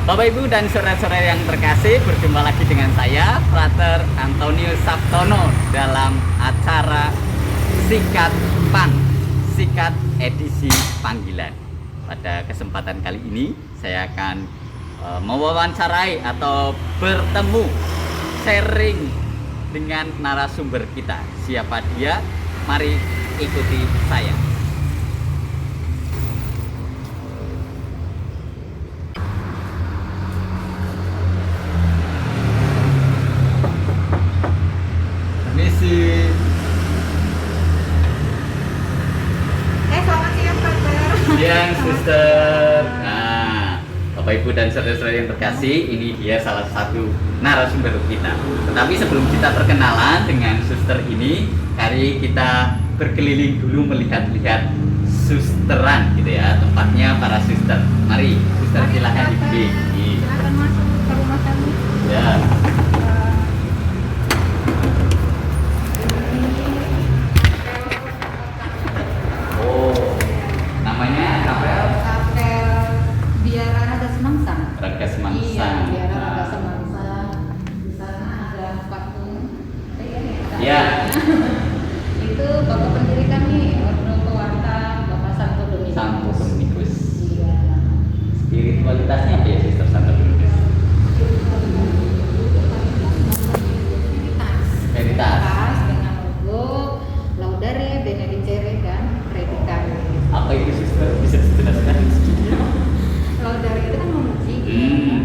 Bapak Ibu dan saudara-saudara yang terkasih, berjumpa lagi dengan saya, Frater Antonio Sabtono dalam acara Sikat Pan, Sikat edisi panggilan. Pada kesempatan kali ini, saya akan mewawancarai atau bertemu, sharing dengan narasumber kita. Siapa dia? Mari ikuti saya. Selamat siang, Frater. Siang, Suster. Nah, Bapak Ibu dan saudara-saudara yang terkasih, ini dia salah satu narasumber kita. Tetapi sebelum kita perkenalan dengan Suster ini, mari kita berkeliling dulu melihat-lihat susteran gitu ya, tempatnya para suster. Mari, Suster silahkan dibimbing. Silakan masuk ke rumah kami. Ya. Kapel Biara Raga Semangsa. Raga Semangsa. Iya, Biara Raga Semangsa. Di sana ada patung. Iya. Itu bapak pendiri kami, Ordo Pewarta, Bapak Santo Dominikus. Santo Dominikus. Iya. Spiritualitasnya apa ya, Suster Santo Dominikus? Veritas. Dengan logo Laudare, Benedicere, dan Predicare. Apa itu, Suster? Bisa dijelaskan sedikit? Laudare itu kan memuji,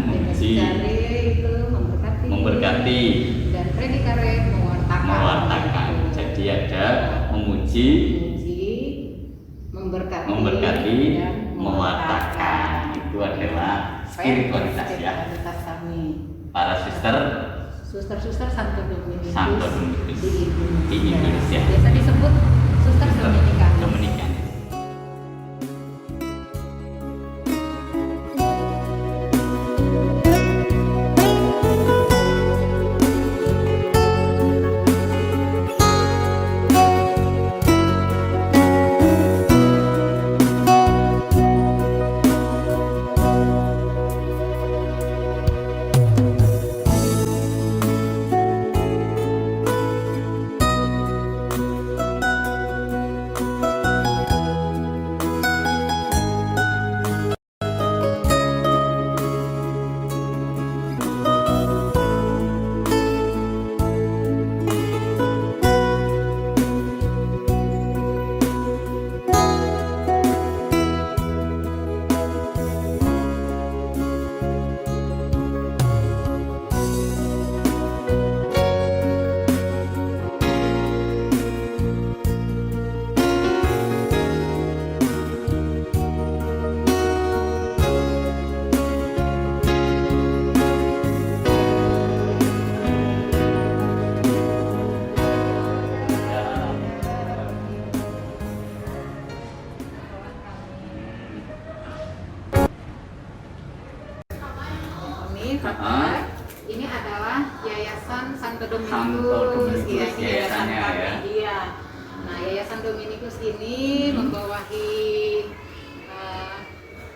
memuji. Benedicere itu memberkati. Memberkati. Dan Predicare mewartakan. Mewartakan. Jadi ada memuji, memberkati, dan mewartakan. Itu adalah spiritualitas ya. Spiritualitas kami. Para suster Suster-suster Santo Dominikus. Santo Dominikus di di Indonesia. Biasa disebut Suster Dominikan. Dominikan. Ini adalah Yayasan Santo Dominikus. Santo Dominikus, Iya, ini yayasan yayasannya kami. ya. Iya. Nah, Yayasan Dominikus ini membawahi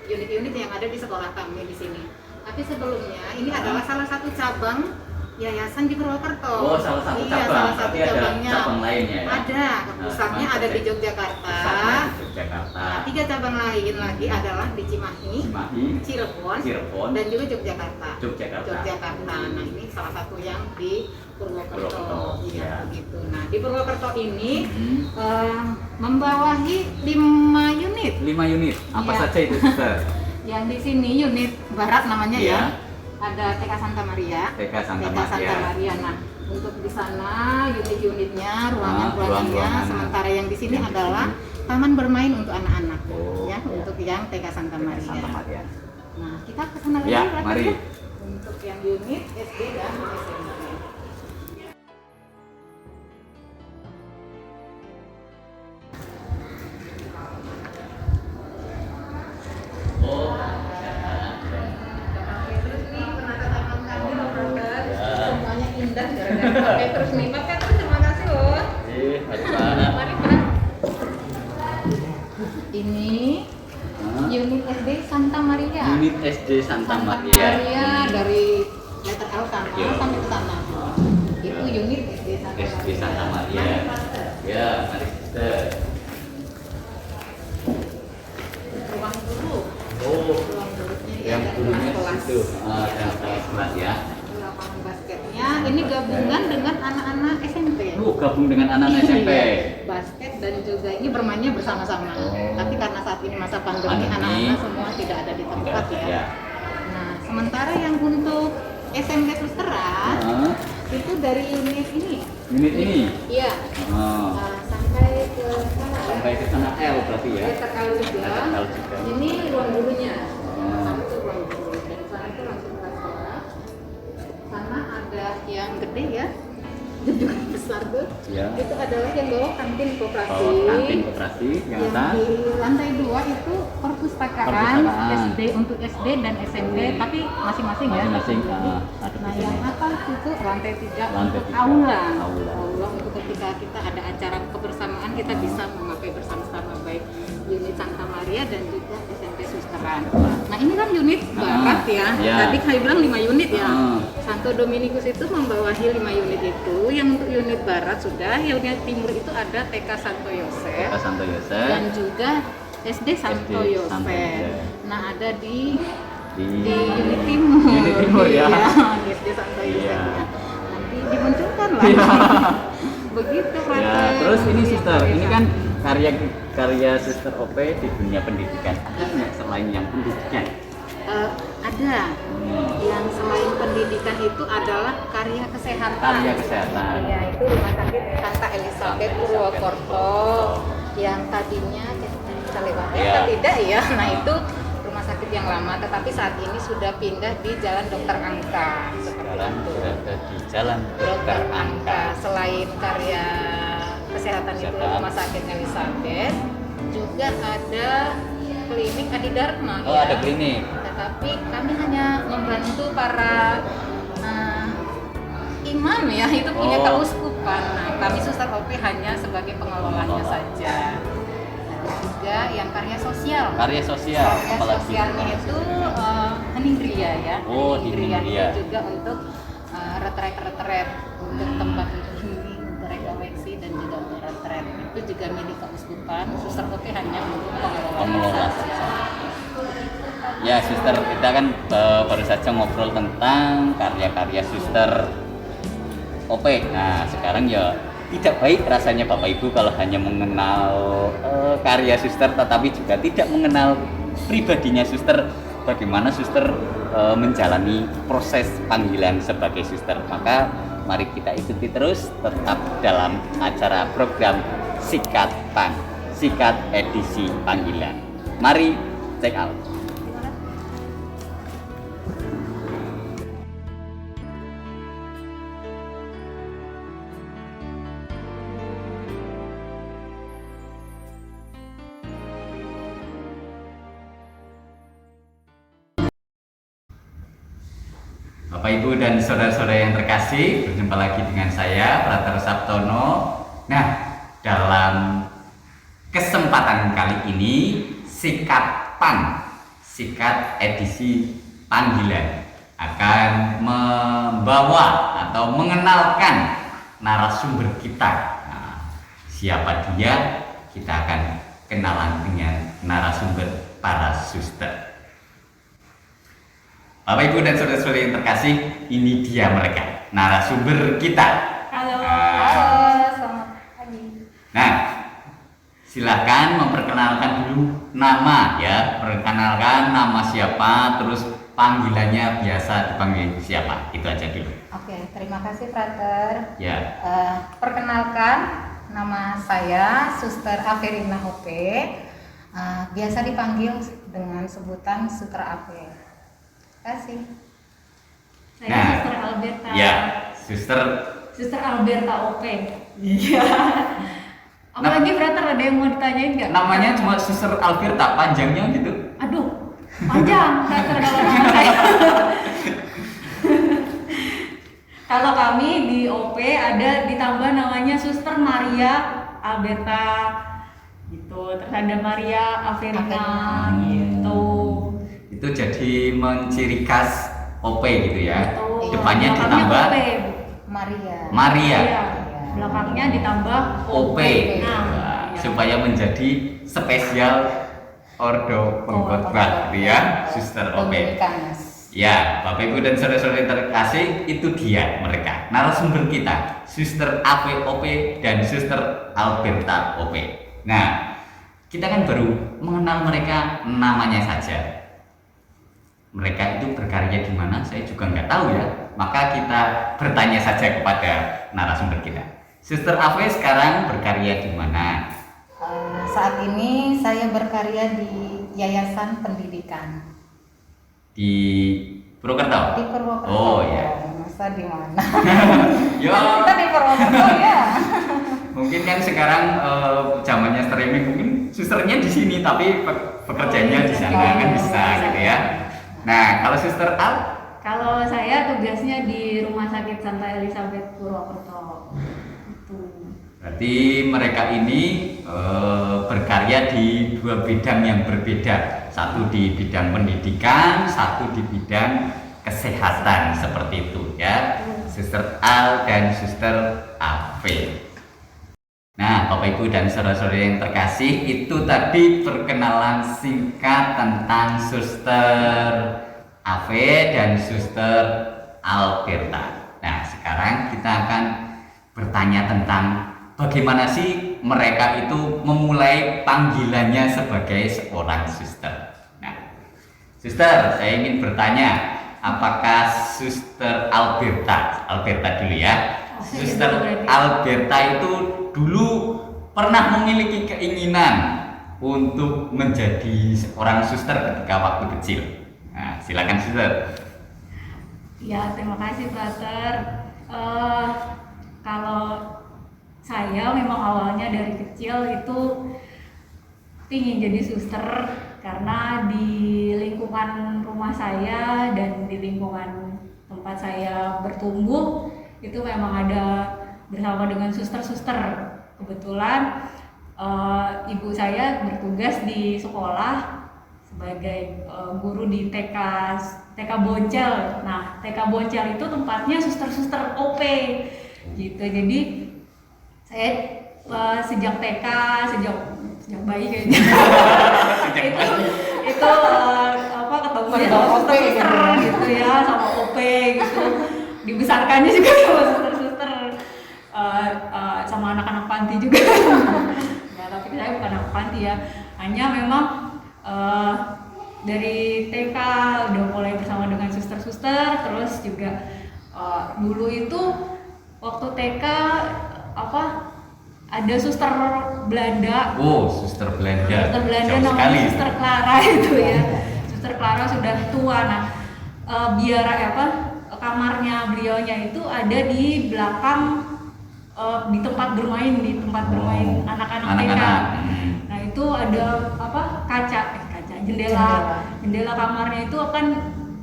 unit-unit yang ada di sekolah kami di sini. Tapi sebelumnya ini adalah salah satu cabang yayasan di Purwokerto. Oh, salah satu Iya, cabang. salah satu Tapi ada cabangnya. cabang lainnya ya? Ada, pusatnya ada di Yogyakarta. Pusatnya di Yogyakarta. Nah, 3 cabang lain lagi adalah di Cimahi, Cimahi, Cirebon, dan juga Yogyakarta. Yogyakarta. Nah, ini salah satu yang di Purwokerto. Iya, ya. begitu. Nah, di Purwokerto ini membawahi 5 unit. 5 unit. Apa Iya. saja itu, Suster? Yang di sini unit barat namanya Iya. ya. Ada TK Santa Maria. TK Santa Maria. Nah, untuk di sana unit-unitnya, ruangan-ruangannya, ruangan. sementara yang di sini adalah taman bermain untuk anak-anak. Oh, ya, untuk yang TK Santa Maria. Santa Maria. Nah, kita ke sana Ya, lagi. mari. Untuk yang unit SD dan SMP. Oh, Terus nih penata kami semuanya indah gara-gara pakai terus nih. Pak, terima kasih loh. mari Pak. Mari Pak. Ini unit SD Santa Maria. Unit SD Santa Maria. dari letter L sana Iya. sampai ke sana. Itu unit SD SD Santa Maria. Ya, mari sister. Ruang guru. Oh, Ruang gurunya ya, yang dan dulunya kelas. itu dan kelas ya. Lapangan basketnya ini gabungan dengan anak-anak SMP. Gabung dengan anak-anak SMP. Iya, basket dan juga ini bermainnya bersama-sama. Oh. Tapi karena saat ini masa pandemi, Pandemi. anak-anak semua tidak ada di tempat Tidak, ya. ya. Nah, sementara yang untuk SMP Susteran Hah? itu dari unit ini. Unit ini. Iya. Oh, Sampai ke sana ya. sampai ke sana L berarti ya. Letter L juga. Letter L juga. Ini ruang gurunya. Oh. Sana itu ruang guru. Dan sana itu langsung ke sekolah. Sana ada yang gede ya. Gedung besar tuh. Ya. Itu adalah yang bawah kantin koperasi. Bawah kantin koperasi yang Yang atas. di lantai 2 itu perpustakaan SD untuk SD dan SMP, tapi masing-masing ya. Masing-masing, ada Nah, di yang sini. atas itu lantai 3 Lantai untuk tiga, aula. aula. Aula untuk ketika kita ada acara kebersamaan kita bisa memakai bersama-sama baik unit Santa Maria dan juga SMP Susteran. Nah, ini kan unit barat ya. Ya. Tadi saya bilang 5 unit ya. Ah. Santo Dominikus itu membawahi 5 unit itu. Yang untuk unit barat sudah, yang unit timur itu ada TK Santo Yosef Kota Santo Yosef dan juga SD Santo SD Yosef. Santo Yosef. Nah, ada di di unit timur. Unit timur ya. Iya, SD Santo Yosef. Iya. Ya. Nanti dimunculkan lagi. Begitu, Ya, Frater. terus ini Iya, sister, Frater. ini kan karya Sister OP di dunia pendidikan. Ada nggak selain yang pendidikan? Ada. Yang selain pendidikan itu adalah karya kesehatan. Karya kesehatan. Ya, itu Rumah Sakit Santa Elizabeth Purwokerto yang tadinya kita lewati Iya. atau tidak ya. Nah, itu rumah sakit yang lama, tetapi saat ini sudah pindah di Jalan Dokter Angka. Seperti Sekarang itu. berada di Jalan Dokter Angka. Selain karya kesehatan itu Kesehatan. Rumah Sakit Elizabeth, juga ada klinik Adi Dharma. Oh, ya. ada klinik. Tetapi kami hanya membantu para imam ya, itu punya Oh. keuskupan. Nah, kami Suster OP hanya sebagai pengelolanya saja. Dan juga yang karya sosial. Karya sosial, Karya apalagi sosialnya itu Hening Gria ya. Oh, di Hening Gria Hening Gria. itu juga untuk retret untuk tempat untuk healing, untuk rekoleksi dan juga untuk retret. Itu juga milik keuskupan. Suster OP hanya untuk pengelola Pengelola saja. Ya, Suster, kita kan baru saja ngobrol tentang karya-karya Suster OP. Nah, sekarang ya tidak baik rasanya Bapak Ibu kalau hanya mengenal karya Suster tetapi juga tidak mengenal pribadinya Suster, bagaimana Suster menjalani proses panggilan sebagai Suster. Maka mari kita ikuti terus tetap dalam acara program Sikat Pan, Sikat edisi panggilan. Mari check out. Bapak Ibu dan saudara-saudara yang terkasih, berjumpa lagi dengan saya Frater Sabtono. Nah, dalam kesempatan kali ini Sikat Pan, Sikat edisi panggilan akan membawa atau mengenalkan narasumber kita. Nah, siapa dia? Kita akan kenalan dengan narasumber para suster. Bapak Ibu dan saudara-saudara yang terkasih, ini dia mereka, narasumber kita. Halo, Ah. selamat pagi. Nah, silahkan memperkenalkan dulu nama ya, perkenalkan nama siapa, terus panggilannya biasa dipanggil siapa, itu aja dulu. Oke, terima kasih Frater. Ya, Perkenalkan, nama saya Suster Averina OP. Biasa dipanggil dengan sebutan Suster AP. Terima kasih. Saya Nah, Suster Alberta. ya, Suster. Suster Alberta OP. Iya. Apalagi Frater ada yang mau ditanyain nggak? Namanya cuma Suster Alberta, panjangnya gitu. Aduh, panjang Frater kalau nama saya. Kalau kami di OP ada ditambah namanya Suster Maria Alberta gitu. Terus ada Maria Averina Averina. gitu. Itu jadi menciri khas OP gitu ya. Betul. Depannya Belakangnya ditambah OP. Maria. Maria. Iya. Belakangnya ditambah OP. Nah, Wah, iya. supaya menjadi spesial ordo pengkhotbah gitu ya, Suster OP. Ya, Bapak Ibu dan saudara-saudari terkasih, itu dia mereka narasumber kita, Suster APOP dan Suster Alberta OP. Nah, kita kan baru mengenal mereka namanya saja. Mereka itu berkarya di mana? Saya juga nggak tahu ya. Maka kita bertanya saja kepada narasumber kita. Suster AP sekarang berkarya di mana? Saat ini saya berkarya di Yayasan Pendidikan Di Purwokerto. di Purwokerto. Oh ya. Masa di mana? Yo, Kita di Purwokerto ya. mungkin kan sekarang zamannya streaming, mungkin susternya di sini tapi pekerjaannya di sana kan bisa gitu ya. Nah, kalau Suster Al, Kalau saya tugasnya di Rumah Sakit Santa Elizabeth Purwokerto. Itu. berarti mereka ini berkarya di dua bidang yang berbeda. Satu di bidang pendidikan, satu di bidang kesehatan seperti itu ya. Suster Al dan Suster AP. Nah, Bapak Ibu dan saudara-saudari yang terkasih, itu tadi perkenalan singkat tentang Suster AP dan Suster Alberta. Nah, sekarang kita akan bertanya tentang bagaimana sih mereka itu memulai panggilannya sebagai seorang suster. Nah, Suster, saya ingin bertanya, apakah Suster Alberta dulu ya? Suster Alberta itu dulu pernah memiliki keinginan untuk menjadi seorang suster ketika waktu kecil. Nah, silakan Suster. Ya, terima kasih Frater. Kalau saya memang awalnya dari kecil itu ingin jadi suster karena di lingkungan rumah saya dan di lingkungan tempat saya bertumbuh itu memang ada bersama dengan suster-suster. Kebetulan ibu saya bertugas di sekolah sebagai guru di TK Boncel. Nah, TK Boncel itu tempatnya suster-suster OP gitu. Jadi saya sejak TK, sejak bayi kayaknya itu apa ketemunya sama suster-suster gitu ya, sama OP gitu. Dibesarkannya juga sama suster-suster, sama anak-anak panti juga. Nah, tapi saya bukan anak panti ya, hanya memang dari TK udah mulai bersama dengan suster-suster, terus juga dulu itu waktu TK ada suster Belanda. Oh, Suster Belanda. Suster Belanda Jauh namanya sekali. Suster Clara itu ya. Suster Clara sudah tua. Nah, biar kamarnya beliaunya itu ada di belakang di tempat bermain anak-anak TK. Nah, itu ada kaca jendela kamarnya itu akan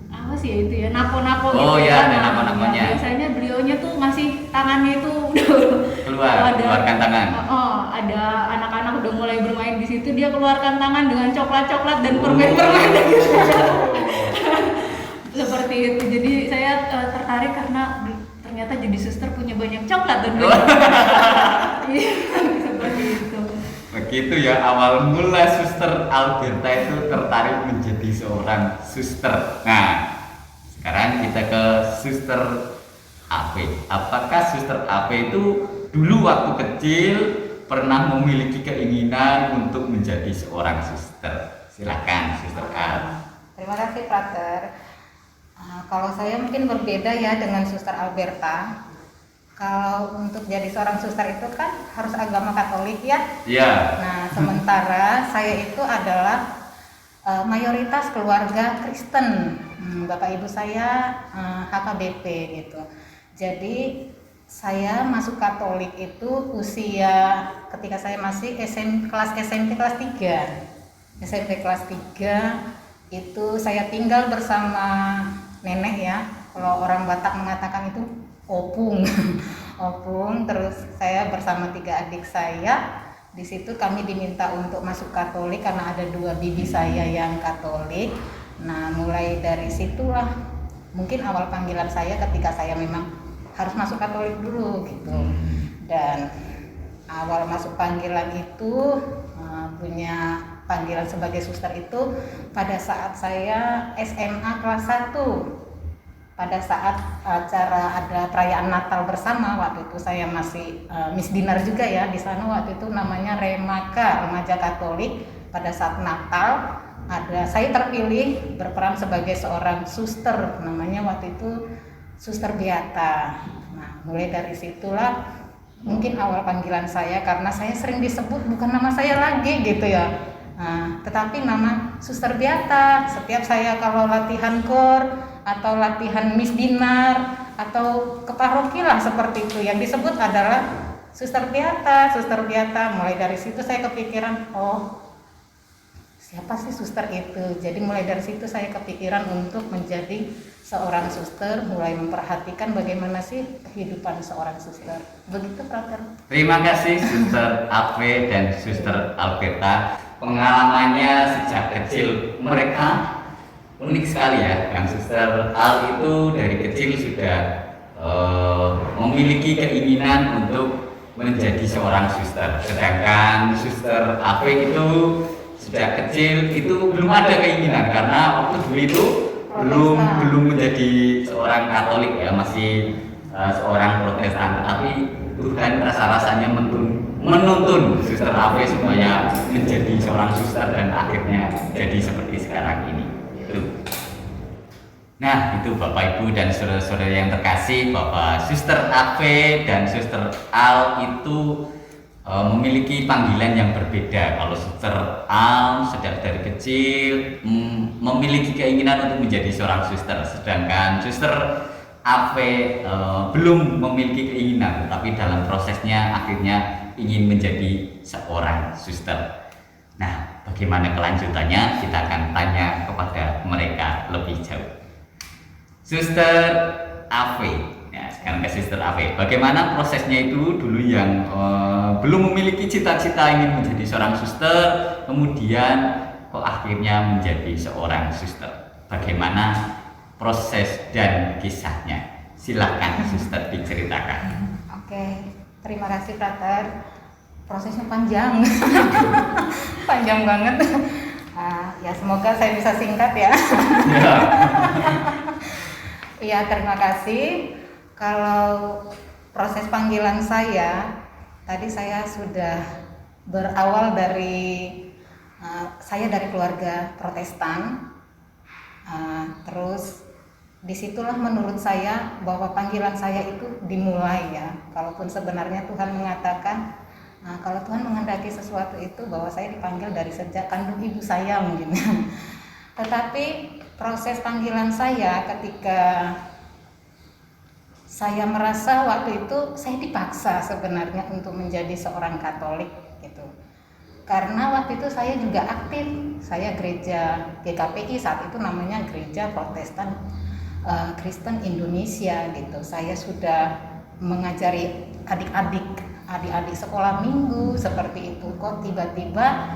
apa sih itu ya, nako-nako Oh gitu ya, ya. ada nako-nakonya. Biasanya beliaunya tuh masih tangannya itu keluarkan tangan. Ada anak-anak udah mulai bermain di situ, dia keluarkan tangan dengan coklat-coklat dan permen-permen gitu. Seperti itu. Jadi saya tertarik karena ternyata jadi suster punya banyak coklat dan seperti itu. Begitu ya awal mula Suster Alberta itu tertarik menjadi seorang suster. Nah, sekarang kita ke Suster AP. Apakah Suster AP itu dulu waktu kecil pernah memiliki keinginan untuk menjadi seorang suster? Silakan Suster Al. Terima kasih Frater. Kalau saya mungkin berbeda ya dengan Suster Alberta. Kalau untuk jadi seorang suster itu kan harus agama Katolik ya. Iya. Nah, sementara saya itu adalah mayoritas keluarga Kristen. Bapak ibu saya HKBP gitu. Jadi saya masuk Katolik itu usia ketika saya masih SMP kelas 3. SMP kelas 3 itu saya tinggal bersama nenek ya. Kalau orang Batak mengatakan itu opung. Opung, terus saya bersama 3 adik saya. Di situ kami diminta untuk masuk Katolik karena ada 2 bibi saya yang Katolik. Nah, mulai dari situlah mungkin awal panggilan saya ketika saya memang harus masuk Katolik dulu gitu. Dan awal masuk panggilan itu punya panggilan sebagai suster itu pada saat saya SMA kelas 1. Pada saat acara ada perayaan Natal bersama, waktu itu saya masih Miss Dinar juga ya di sana, waktu itu namanya Remaka, Remaja Katolik. Pada saat Natal saya terpilih berperan sebagai seorang suster, namanya waktu itu Suster Beata. Nah, mulai dari situlah mungkin awal panggilan saya, karena saya sering disebut bukan nama saya lagi gitu ya. Tetapi nama Suster Beata. Setiap saya kalau latihan kor atau latihan Miss Dinar atau ke paroki lah seperti itu, yang disebut adalah Suster Beata, Suster Beata. Mulai dari situ saya kepikiran, oh siapa sih suster itu? Jadi mulai dari situ saya kepikiran untuk menjadi seorang suster, mulai memperhatikan bagaimana sih kehidupan seorang suster. Begitu, Frater. Terima kasih Suster Ave dan Suster Alberta. Pengalamannya sejak kecil mereka unik sekali ya. Yang Suster Al itu dari kecil sudah memiliki keinginan untuk menjadi seorang suster. Sedangkan Suster Ave itu sejak kecil itu belum ada keinginan, karena waktu dulu itu belum menjadi seorang Katolik ya, masih seorang Protestan. Tapi Tuhan rasa-rasanya menuntun Suster Ave supaya menjadi seorang suster dan akhirnya jadi seperti sekarang ini. Nah, itu Bapak Ibu dan saudara-saudara yang terkasih, bahwa Suster Ave dan Suster Al itu memiliki panggilan yang berbeda. Kalau Suster Al sejak dari kecil memiliki keinginan untuk menjadi seorang suster, sedangkan Suster Ave belum memiliki keinginan, tetapi dalam prosesnya akhirnya ingin menjadi seorang suster. Nah, bagaimana kelanjutannya? Kita akan tanya kepada mereka lebih jauh. Suster Ave. Ya, sekarang ke Suster Ave. Bagaimana prosesnya itu dulu yang belum memiliki cita-cita ingin menjadi seorang suster, kemudian kok akhirnya menjadi seorang suster. Bagaimana proses dan kisahnya? Silakan Suster diceritakan. Oke, terima kasih Frater. Prosesnya panjang, panjang banget. Ya semoga saya bisa singkat ya. Iya, terima kasih. Kalau proses panggilan saya, tadi saya sudah berawal dari saya dari keluarga Protestan, terus disitulah menurut saya bahwa panggilan saya itu dimulai ya. Kalaupun sebenarnya Tuhan mengatakan, kalau Tuhan menghendaki sesuatu itu bahwa saya dipanggil dari sejak kandung ibu saya mungkin. Tetapi proses panggilan saya ketika saya merasa waktu itu saya dipaksa sebenarnya untuk menjadi seorang Katolik gitu. Karena waktu itu saya juga aktif, saya gereja GKPI, saat itu namanya Gereja Protestan Kristen Indonesia gitu. Saya sudah mengajari adik-adik sekolah minggu seperti itu. Kok tiba-tiba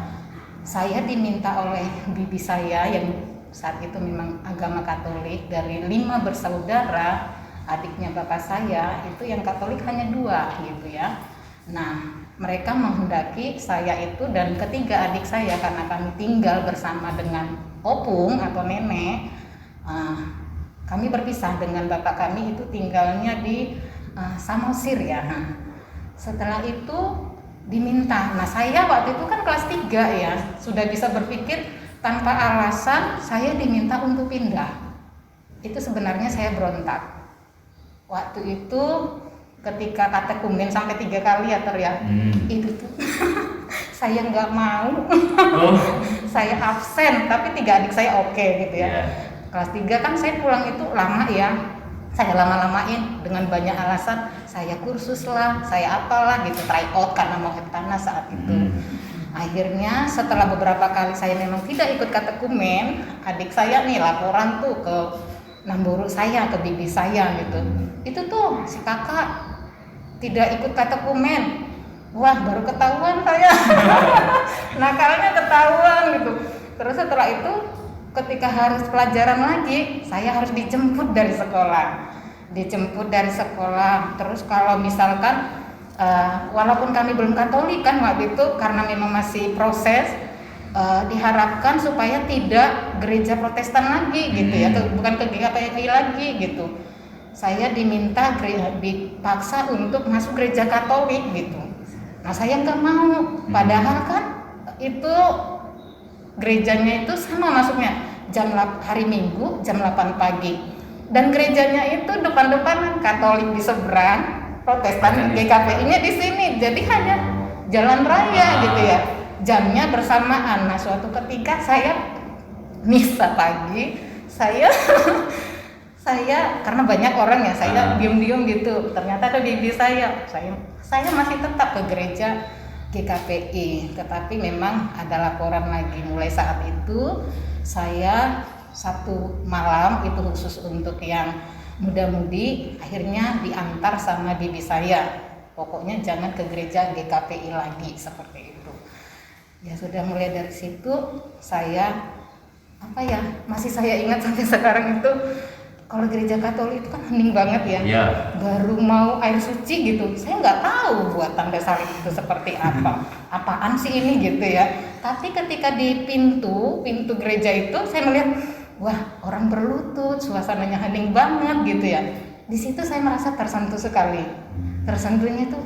saya diminta oleh bibi saya yang saat itu memang agama Katolik, dari 5 bersaudara, adiknya bapak saya itu yang Katolik hanya 2 gitu ya. Nah, mereka menghendaki saya itu dan ketiga adik saya, karena kami tinggal bersama dengan opung atau nenek, kami berpisah dengan bapak kami itu tinggalnya di Samosir ya. Setelah itu diminta, nah saya waktu itu kan kelas 3 ya, sudah bisa berpikir tanpa alasan saya diminta untuk pindah. Itu sebenarnya saya berontak. Waktu itu ketika katekumen sampai 3 kali ya itu tuh saya nggak mau. Saya absen, tapi 3 adik saya oke gitu ya. Kelas 3 kan saya pulang itu lama ya, saya lama-lamain dengan banyak alasan, saya kursus lah, saya apalah gitu, try out karena mau heptanas saat itu. Akhirnya setelah beberapa kali saya memang tidak ikut katekumen, adik saya nih laporan tuh ke namburu saya, ke bibi saya gitu. Itu tuh si kakak tidak ikut katekumen. Wah, baru ketahuan saya. Nakalnya ketahuan gitu. Terus setelah itu ketika harus pelajaran lagi, saya harus dijemput dari sekolah. Terus kalau misalkan walaupun kami belum Katolik kan waktu itu, karena memang masih proses, diharapkan supaya tidak gereja Protestan lagi gitu ya, bukan ke GKPI lagi gitu. Saya dipaksa untuk masuk gereja Katolik gitu. Nah saya nggak mau, padahal kan itu gerejanya itu sama masuknya hari Minggu jam 8 pagi, dan gerejanya itu depan-depanan, Katolik di seberang, Protestan GKPI-nya di sini, jadi hanya jalan raya gitu ya, jamnya bersamaan. Nah suatu ketika saya misa pagi, saya karena banyak orang ya, saya diem-diem gitu, ternyata ada bibi saya masih tetap ke gereja GKPI, tetapi memang ada laporan lagi. Mulai saat itu saya satu malam itu khusus untuk yang muda-mudi, akhirnya diantar sama bibi saya, pokoknya jangan ke gereja GKPI lagi, seperti itu. Ya sudah, mulai dari situ saya masih saya ingat sampai sekarang itu, kalau gereja Katolik itu kan hening banget ya. Baru mau air suci gitu, saya nggak tahu buat tanda salib itu seperti apa, apaan sih ini gitu ya. Tapi ketika di pintu gereja itu saya melihat, wah orang berlutut, suasananya hening banget gitu ya. Di situ saya merasa tersentuh sekali, tersentuhnya itu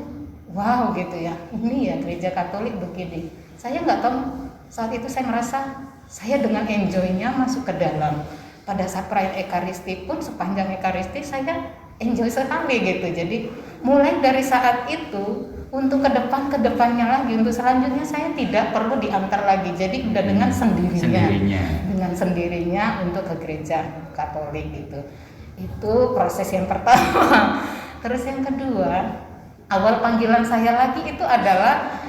wow gitu ya, ini ya gereja Katolik begini. Saya nggak tahu, saat itu saya merasa saya dengan enjoy-nya masuk ke dalam. Pada saat perayaan Ekaristi pun, sepanjang Ekaristi saya enjoy sekali gitu. Jadi mulai dari saat itu, untuk kedepannya lagi, untuk selanjutnya saya tidak perlu diantar lagi. Jadi udah dengan sendirinya untuk ke gereja Katolik gitu. Itu proses yang pertama. Terus yang kedua, awal panggilan saya lagi itu adalah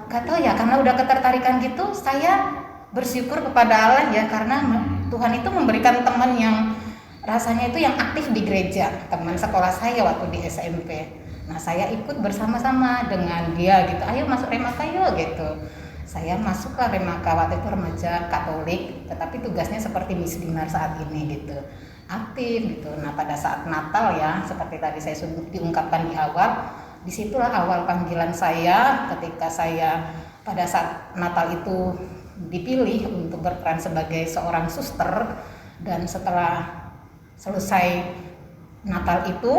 gak tahu ya, karena udah ketertarikan gitu, saya bersyukur kepada Allah ya, karena Tuhan itu memberikan teman yang rasanya itu yang aktif di gereja, teman sekolah saya waktu di SMP. Nah saya ikut bersama-sama dengan dia gitu, ayo masuk Remaka yuk gitu. Saya masuklah Remaka, waktu itu remaja Katolik, tetapi tugasnya seperti Miss Dinar saat ini gitu, aktif gitu. Nah pada saat Natal ya, seperti tadi saya diungkapkan di awal, disitulah awal panggilan saya, ketika saya pada saat Natal itu dipilih untuk berperan sebagai seorang suster. Dan setelah selesai Natal itu,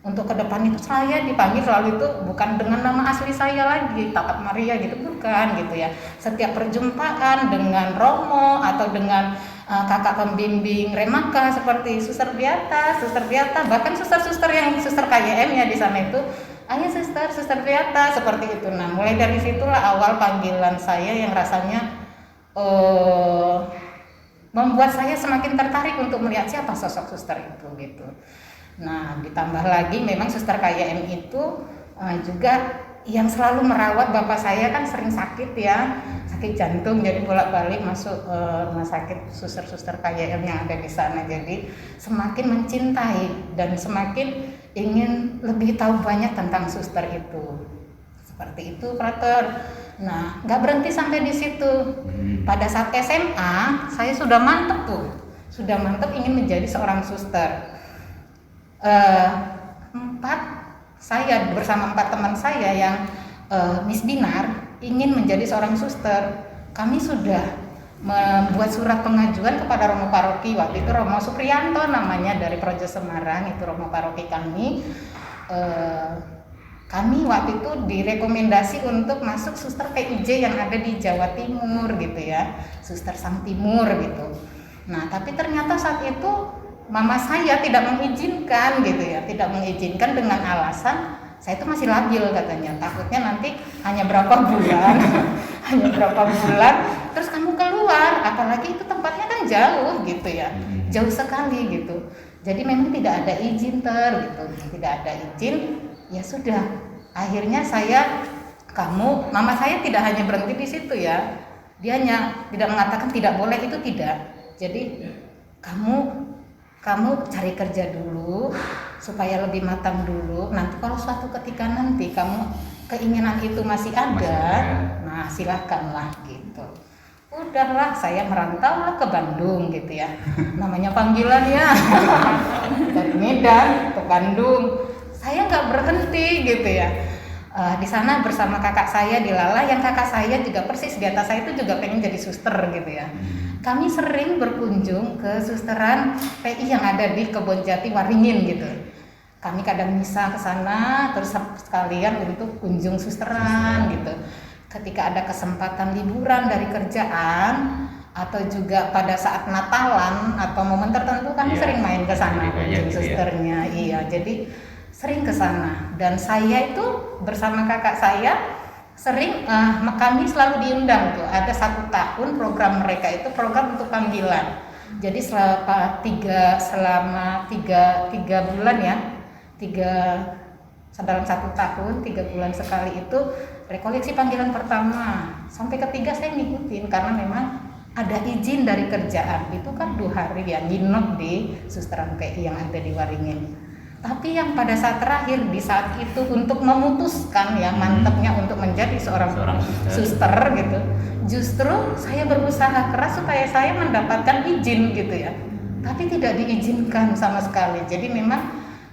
untuk ke depan itu saya dipanggil selalu itu bukan dengan nama asli saya lagi, Tapat Maria gitu, bukan gitu ya. Setiap perjumpaan dengan Romo atau dengan kakak pembimbing Remaka seperti Suster Beata, bahkan suster-suster yang suster KYM ya di sana itu, ayo suster Beata, seperti itu. Nah mulai dari situlah awal panggilan saya yang rasanya membuat saya semakin tertarik untuk melihat siapa sosok suster itu gitu. Nah ditambah lagi memang suster KYM itu juga yang selalu merawat bapak saya, kan sering sakit ya, sakit jantung, jadi bolak-balik masuk rumah sakit suster-suster KYM yang ada di sana. Jadi semakin mencintai dan semakin ingin lebih tahu banyak tentang suster itu. Seperti itu, Frater. Nah, nggak berhenti sampai di situ. Pada saat SMA, saya sudah mantep ingin menjadi seorang suster. Saya bersama 4 teman saya yang Miss Dinar ingin menjadi seorang suster. Kami sudah membuat surat pengajuan kepada Romo Paroki, waktu itu Romo Supriyanto namanya, dari Projo Semarang, itu Romo Paroki kami. Kami waktu itu direkomendasi untuk masuk suster PIJ yang ada di Jawa Timur gitu ya, Suster Sang Timur gitu. Nah tapi ternyata saat itu mama saya tidak mengizinkan gitu ya, dengan alasan saya itu masih labil katanya, takutnya nanti hanya berapa bulan terus kamu keluar, apalagi itu tempatnya kan jauh gitu ya, jauh sekali gitu. Jadi memang tidak ada izin ya sudah, akhirnya mama saya tidak hanya berhenti di situ ya, dia hanya tidak mengatakan tidak boleh, itu tidak. Jadi kamu cari kerja dulu supaya lebih matang dulu, nanti kalau suatu ketika nanti kamu keinginan itu masih ada, nah silahkanlah gitu. udahlah saya merantau lah ke Bandung gitu ya. Namanya panggilan ya. Dari Medan ke Bandung. Saya nggak berhenti gitu ya. Di sana bersama kakak saya di Lala, yang kakak saya juga persis di atas saya itu juga pengen jadi suster gitu ya. Kami sering berkunjung ke susteran PI yang ada di Kebonjati Waringin gitu. Kami kadang misa ke sana terus sekalian untuk kunjung susteran gitu. Ketika ada kesempatan liburan dari kerjaan atau juga pada saat Natalan atau momen tertentu kami sering main ke sana kunjung susternya. Iya, jadi sering ke sana, dan saya itu bersama kakak saya sering kami selalu diundang tuh. Ada 1 tahun program mereka itu program untuk panggilan. Jadi selama tiga bulan ya, dalam 1 tahun 3 bulan sekali itu rekoleksi panggilan pertama sampai ketiga saya ngikutin karena memang ada izin dari kerjaan. Itu kan 2 hari ya nginep di susteran PI yang ada di Waringin. Tapi yang pada saat terakhir di saat itu untuk memutuskan ya mantepnya untuk menjadi seorang suster gitu, justru saya berusaha keras supaya saya mendapatkan izin gitu ya, tapi tidak diizinkan sama sekali. Jadi memang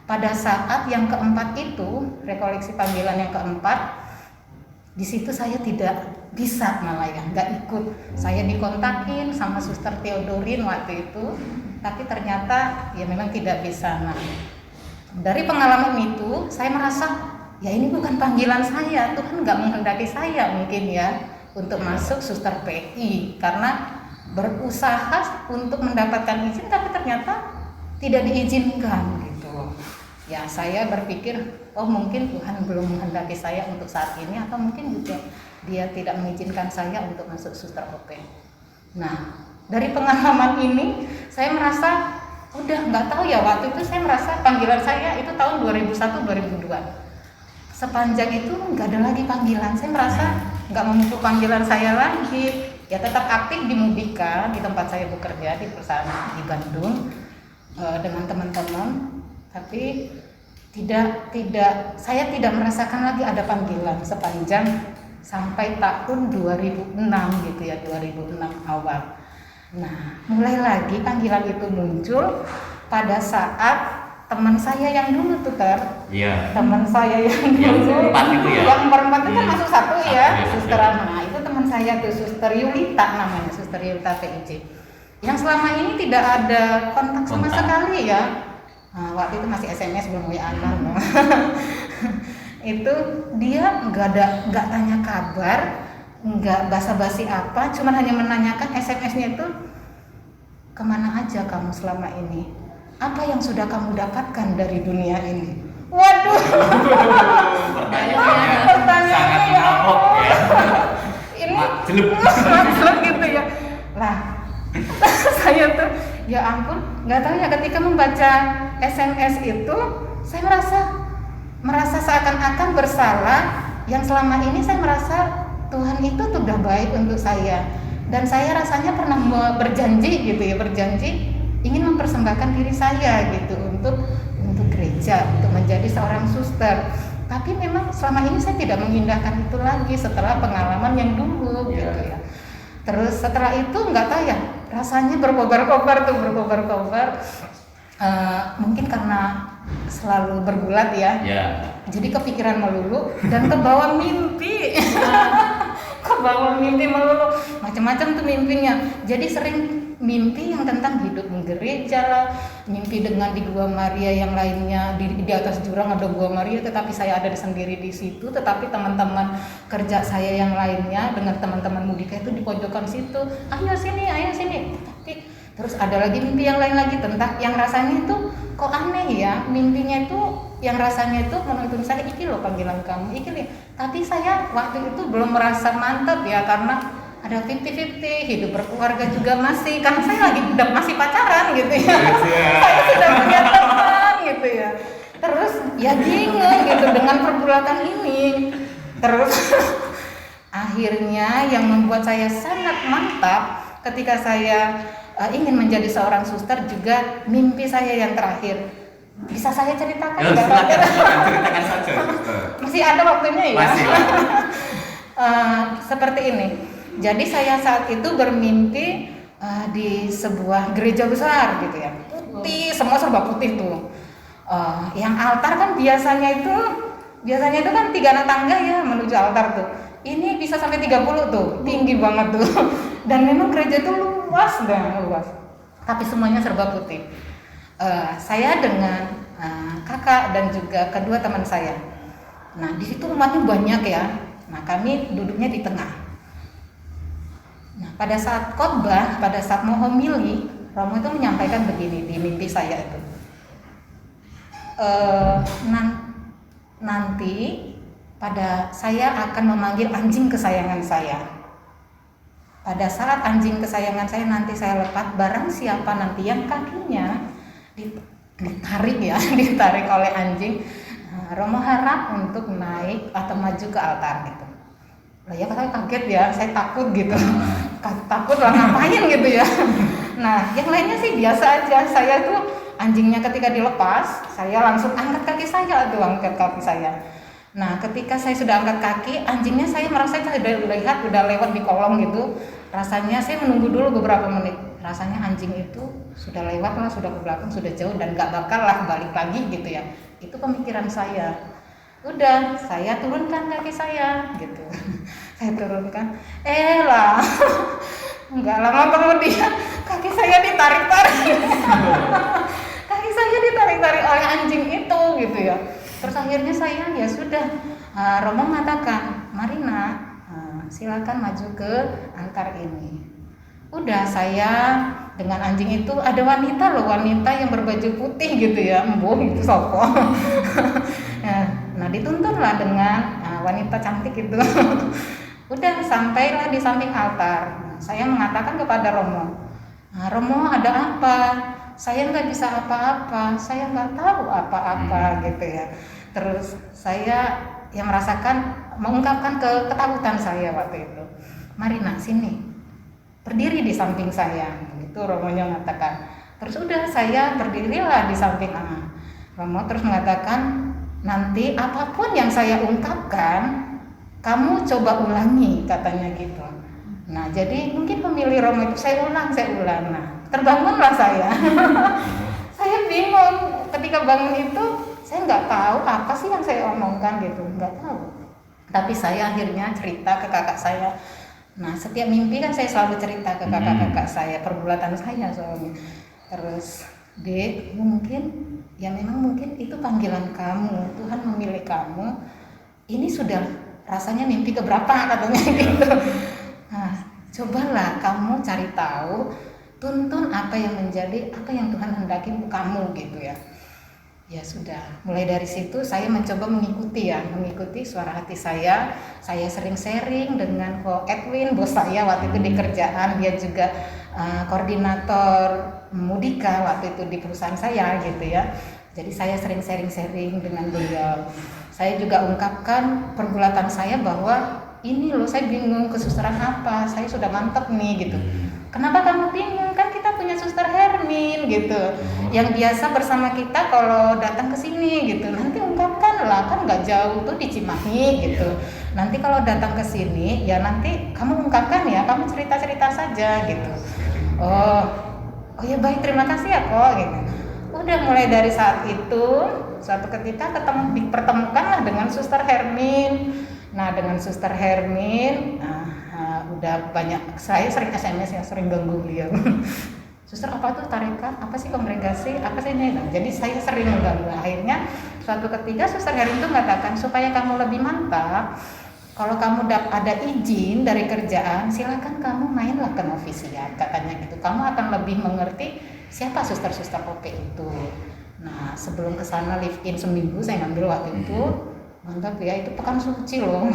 pada saat yang keempat itu, rekoleksi panggilan yang keempat, di situ saya tidak bisa malah ya, nggak ikut. Saya dikontakin sama Suster Theodorin waktu itu, tapi ternyata ya memang tidak bisa. Nah, dari pengalaman itu saya merasa ya ini bukan panggilan saya, Tuhan nggak menghendaki saya mungkin ya untuk masuk suster PI, karena berusaha untuk mendapatkan izin tapi ternyata tidak diizinkan gitu. Ya saya berpikir oh mungkin Tuhan belum menghendaki saya untuk saat ini, atau mungkin juga Dia tidak mengizinkan saya untuk masuk suster OP. Nah, dari pengalaman ini saya merasa udah nggak tahu ya, waktu itu saya merasa panggilan saya itu tahun 2001-2002 sepanjang itu nggak ada lagi panggilan. Saya merasa nggak memupuk panggilan saya lagi. Ya tetap aktif di Mudika, di tempat saya bekerja di perusahaan di Bandung dengan teman-teman, tapi saya tidak merasakan lagi ada panggilan sepanjang sampai tahun 2006 gitu ya, 2006 awal. Nah, mulai lagi panggilan itu muncul pada saat teman saya yang dulu tuh teman saya yang dulu yang berempat itu kan masuk satu ya, suster Ana. Itu teman saya tuh, Suster Yulita namanya, Suster Yulita PIJ, yang selama ini tidak ada kontak sama sekali ya. Nah, waktu itu masih SMS belum WA-an. Itu dia nggak tanya kabar, nggak basa-basi apa, cuman hanya menanyakan SMS-nya itu, kemana aja kamu selama ini? Apa yang sudah kamu dapatkan dari dunia ini? Waduh, pertanyaannya ya Allah. Ini jelek gitu ya. Lah, saya tuh ya ampun, nggak tahu ya, ketika membaca SMS itu, saya merasa seakan-akan bersalah. Yang selama ini saya merasa Tuhan itu sudah baik untuk saya, dan saya rasanya pernah berjanji gitu ya, ingin mempersembahkan diri saya gitu untuk gereja, untuk menjadi seorang suster. Tapi memang selama ini saya tidak mengindahkan itu lagi setelah pengalaman yang dulu gitu ya. Terus setelah itu nggak tahu ya, rasanya berkobar-kobar. Mungkin karena selalu bergulat ya. Jadi kepikiran melulu dan kebawa mimpi. Kebawa mimpi melulu, macam-macam tuh mimpinya. Jadi sering mimpi yang tentang hidup di gereja lah, mimpi dengan di Gua Maria yang lainnya, di atas jurang ada Gua Maria, tetapi saya ada sendiri di situ, tetapi teman-teman kerja saya yang lainnya dengan teman-teman Mudika itu di pojokan situ, ayo sini. Tapi terus ada lagi mimpi yang lain lagi tentang yang rasanya itu kok aneh ya, mimpinya itu yang rasanya itu menuntun saya, iki loh panggilan kamu, iki nih. Tapi saya waktu itu belum merasa mantap ya, karena ada 50-50, hidup berkeluarga juga masih, karena saya lagi masih pacaran gitu ya. Saya sudah punya teman gitu ya. Terus ya bingung gitu dengan pergulatan ini. Terus akhirnya yang membuat saya sangat mantap ketika saya ingin menjadi seorang suster juga mimpi saya yang terakhir. Bisa saya ceritakan? Silakan ceritakan saja. Masih ada waktunya ya? Masih. Seperti ini. Jadi saya saat itu bermimpi di sebuah gereja besar gitu ya, putih, semua serba putih tuh. Yang altar kan biasanya itu kan 3 anak tangga ya menuju altar tuh. Ini bisa sampai 30 tuh, tinggi banget tuh. Dan memang gereja itu luas. Tapi semuanya serba putih. Saya dengan kakak dan juga kedua teman saya. Nah, di situ umatnya banyak ya. Nah, kami duduknya di tengah. Nah, pada saat khotbah, pada saat mau homili, Romo itu menyampaikan begini di mimpi saya itu. Nanti saya akan memanggil anjing kesayangan saya. Pada saat anjing kesayangan saya nanti saya lepas, barang siapa nanti yang kakinya ditarik oleh anjing, Romo harap untuk naik atau maju ke altar gitu. Lah ya, saya kaget ya, saya takut gitu. Takut lah ngapain gitu ya. Nah, yang lainnya sih biasa aja. Saya tuh anjingnya ketika dilepas, saya langsung angkat kaki saya. Nah, ketika saya sudah angkat kaki, anjingnya saya merasa udah lewat di kolong gitu. Rasanya saya menunggu dulu beberapa menit. Rasanya anjing itu sudah lewat lah, sudah ke belakang, sudah jauh dan gak bakal lah balik lagi gitu ya. Itu pemikiran saya. Udah, saya turunkan kaki saya gitu. Saya turunkan. Lah. Enggak lama kemudian kaki saya ditarik-tarik. Kaki saya ditarik-tarik oleh anjing itu gitu ya. Terus akhirnya saya ya sudah, Romo mengatakan, Marina, silakan maju ke altar ini. Udah, saya dengan anjing itu ada wanita yang berbaju putih gitu ya, embuh itu sopo. Nah, dituntunlah dengan wanita cantik itu. Udah, sampailah di samping altar. Saya mengatakan kepada Romo, Romo ada apa? Saya nggak bisa apa-apa, saya nggak tahu apa-apa gitu ya. Terus saya yang mengungkapkan ketakutan saya waktu itu. Marina, sini, berdiri di samping saya. Gitu Romonya mengatakan. Terus udah, saya berdirilah di samping Romo terus mengatakan, nanti apapun yang saya ungkapkan, kamu coba ulangi, katanya gitu. Nah, jadi mungkin pemilih Romo itu saya ulang. Nah, terbangunlah saya. Saya bingung ketika bangun itu, saya nggak tahu apa sih yang saya omongkan gitu, nggak tahu. Tapi saya akhirnya cerita ke kakak saya. Nah, setiap mimpi kan saya selalu cerita ke kakak-kakak saya, pergulatan saya soalnya. Terus, Dek, memang mungkin itu panggilan kamu, Tuhan memilih kamu. Ini sudah rasanya mimpi keberapa, katanya gitu. Nah, cobalah kamu cari tahu, tuntun apa yang Tuhan hendaki kamu gitu ya. Ya sudah, mulai dari situ saya mencoba mengikuti suara hati saya. Saya sering sharing dengan Ko Edwin, bos saya waktu itu di kerjaan, dia juga koordinator Mudika waktu itu di perusahaan saya gitu ya. Jadi saya sering sharing dengan beliau. Saya juga ungkapkan pergulatan saya bahwa ini loh, saya bingung kesusaran apa, saya sudah mantep nih gitu. Kenapa kamu bingung? Kan kita punya Suster Hermin gitu, yang biasa bersama kita kalau datang ke sini gitu. Nanti ungkapkan lah, kan nggak jauh tuh di Cimahi gitu. Nanti kalau datang ke sini ya nanti kamu ungkapkan ya, kamu cerita saja gitu. Oh ya baik, terima kasih ya kok gitu. Udah, mulai dari saat itu suatu ketika dipertemukanlah dengan Suster Hermin. Nah, dengan Suster Hermin udah banyak, saya sering SMS ya, sering ganggu beliau. Suster, apa tuh tarekat, apa sih kongregasi, apa sih ini? Nah, jadi saya sering mengganggu. Akhirnya suatu ketika Suster Hermin itu mengatakan, supaya kamu lebih mantap, kalau kamu ada izin dari kerjaan, silakan kamu mainlah ke novisiat, katanya gitu. Kamu akan lebih mengerti siapa suster-suster OP itu. Nah, sebelum kesana live in seminggu saya ngambil waktu itu. Mantap ya, itu pekan suci loh.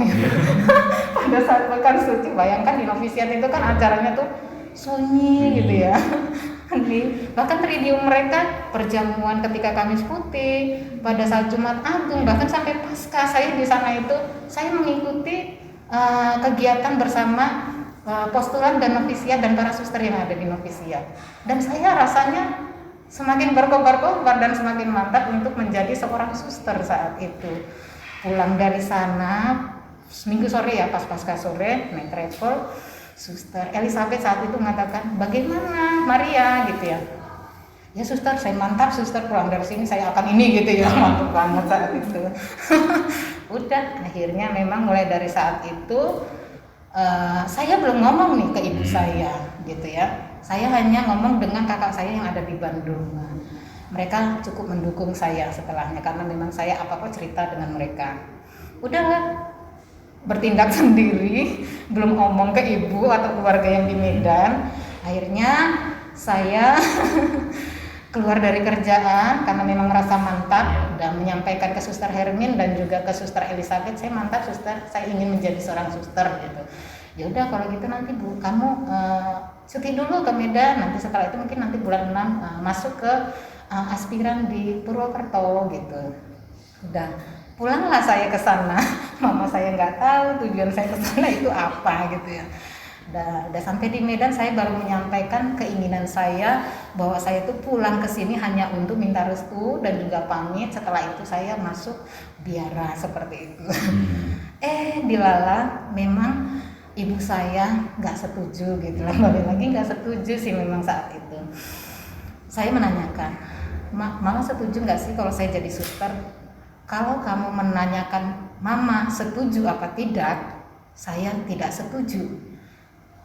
Pada saat pekan suci, bayangkan di novisiat itu kan acaranya tuh sunyi gitu ya. Bahkan tridium mereka perjamuan ketika Kamis Putih, pada saat Jumat Agung, bahkan sampai Paskah saya di sana itu saya mengikuti kegiatan bersama postulan dan novisiat dan para suster yang ada di novisiat. Dan saya rasanya semakin berkobar-kobar dan semakin mantap untuk menjadi seorang suster saat itu. Pulang dari sana Minggu sore ya, pas Paskah sore naik travel, Suster Elizabeth saat itu mengatakan, bagaimana Maria gitu ya. Ya suster, saya mantap suster, pulang dari sini saya akan ini gitu ya, mantap banget saat itu. Udah, akhirnya memang mulai dari saat itu saya belum ngomong nih ke ibu saya gitu ya. Saya hanya ngomong dengan kakak saya yang ada di Bandung. Mereka cukup mendukung saya setelahnya karena memang saya apa-apa cerita dengan mereka. Udahlah, bertindak sendiri, belum ngomong ke ibu atau keluarga yang di Medan. Akhirnya saya keluar dari kerjaan karena memang merasa mantap dan menyampaikan ke Suster Hermin dan juga ke Suster Elizabeth, saya mantap suster, saya ingin menjadi seorang suster gitu. Ya udah kalau gitu nanti Bu, kamu cuti dulu ke Medan, nanti setelah itu mungkin nanti bulan 6 masuk ke aspiran di Purwokerto gitu. Udah, pulanglah saya ke sana. Mama saya nggak tahu tujuan saya ke sana itu apa gitu ya. Udah sampai di Medan, saya baru menyampaikan keinginan saya bahwa saya itu pulang ke sini hanya untuk minta restu dan juga pamit. Setelah itu saya masuk biara seperti itu. Dilala memang ibu saya nggak setuju gitu lah. Lagi nggak setuju sih memang saat itu. Saya menanyakan, Mama setuju nggak sih kalau saya jadi suster? Kalau kamu menanyakan Mama setuju apa tidak, saya tidak setuju.